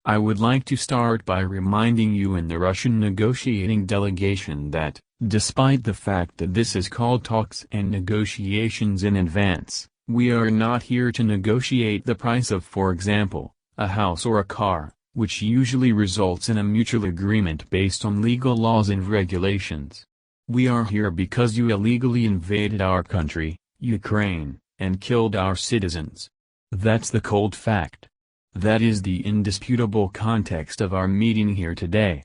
I would like to start by reminding you and the Russian negotiating delegation that, despite the fact that this is called talks and negotiations in advance, we are not here to negotiate the price of, for example, a house or a car, which usually results in a mutual agreement based on legal laws and regulations. We are here because you illegally invaded our country, Ukraine, and killed our citizens. That's the cold fact. That is the indisputable context of our meeting here today.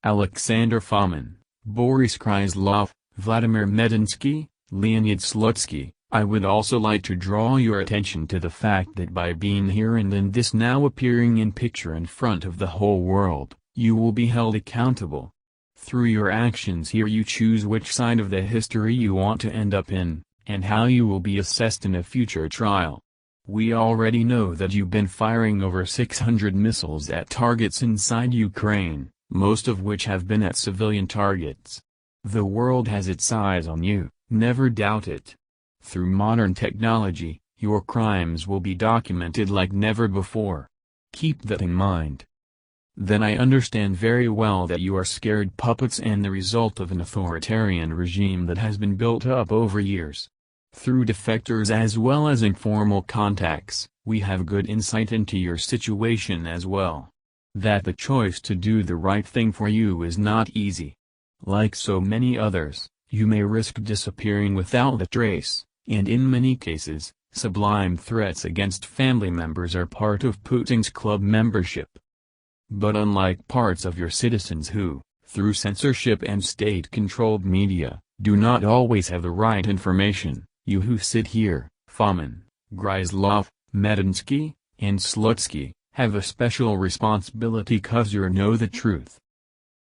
Aleksandr Fomin, Boris Gryzlov, Vladimir Medinsky, Leonid Slutsky. I would also like to draw your attention to the fact that by being here and in this now appearing in picture in front of the whole world, you will be held accountable. Through your actions here you choose which side of the history you want to end up in, and how you will be assessed in a future trial. We already know that you've been firing over 600 missiles at targets inside Ukraine, most of which have been at civilian targets. The world has its eyes on you, never doubt it. Through modern technology, your crimes will be documented like never before. Keep that in mind. Then I understand very well that you are scared puppets and the result of an authoritarian regime that has been built up over years. Through defectors as well as informal contacts, we have good insight into your situation as well. That the choice to do the right thing for you is not easy. Like so many others, you may risk disappearing without a trace, and in many cases, sublime threats against family members are part of Putin's club membership. But unlike parts of your citizens who, through censorship and state-controlled media, do not always have the right information, you who sit here, Fomin, Gryzlov, Medinsky, and Slutsky, have a special responsibility cause you know the truth.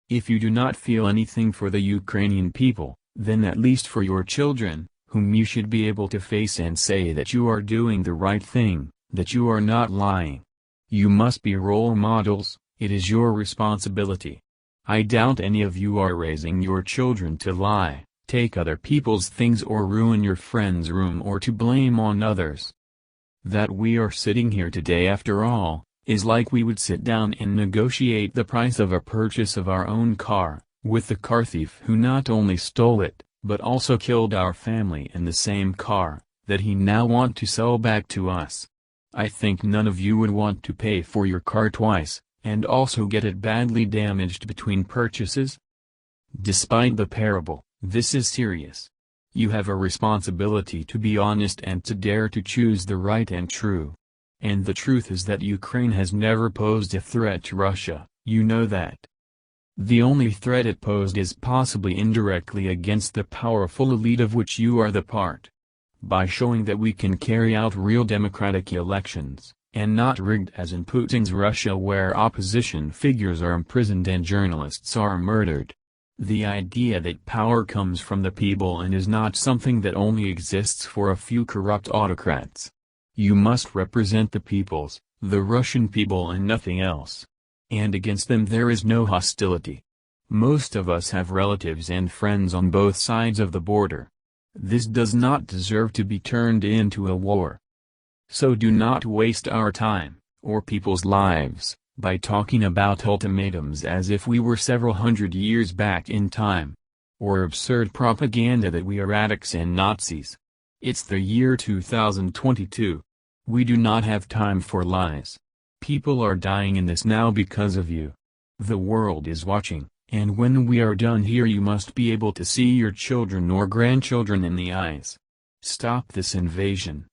If you do not feel anything for the Ukrainian people, then at least for your children, whom you should be able to face and say that you are doing the right thing, that you are not lying. You must be role models, it is your responsibility. I doubt any of you are raising your children to lie, take other people's things or ruin your friend's room or to blame on others. That we are sitting here today after all, is like we would sit down and negotiate the price of a purchase of our own car, with the car thief who not only stole it, but also killed our family in the same car, that he now want to sell back to us. I think none of you would want to pay for your car twice, and also get it badly damaged between purchases. Despite the parable, this is serious. You have a responsibility to be honest and to dare to choose the right and true. And the truth is that Ukraine has never posed a threat to Russia, you know that. The only threat it posed is possibly indirectly against the powerful elite of which you are the part. By showing that we can carry out real democratic elections, and not rigged as in Putin's Russia where opposition figures are imprisoned and journalists are murdered. The idea that power comes from the people and is not something that only exists for a few corrupt autocrats. You must represent the peoples, the Russian people and nothing else. And against them there is no hostility. Most of us have relatives and friends on both sides of the border. This does not deserve to be turned into a war. So do not waste our time, or people's lives, by talking about ultimatums as if we were several hundred years back in time. Or absurd propaganda that we are addicts and Nazis. It's the year 2022. We do not have time for lies. People are dying in this now because of you. The world is watching, and when we are done here you must be able to see your children or grandchildren in the eyes. Stop this invasion.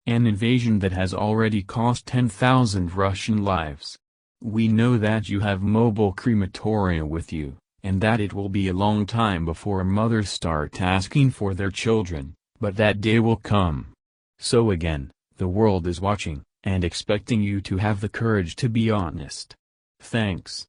An invasion that has already cost 10,000 Russian lives. We know that you have mobile crematoria with you, and that it will be a long time before mothers start asking for their children, but that day will come. So again, the world is watching, and expecting you to have the courage to be honest. Thanks.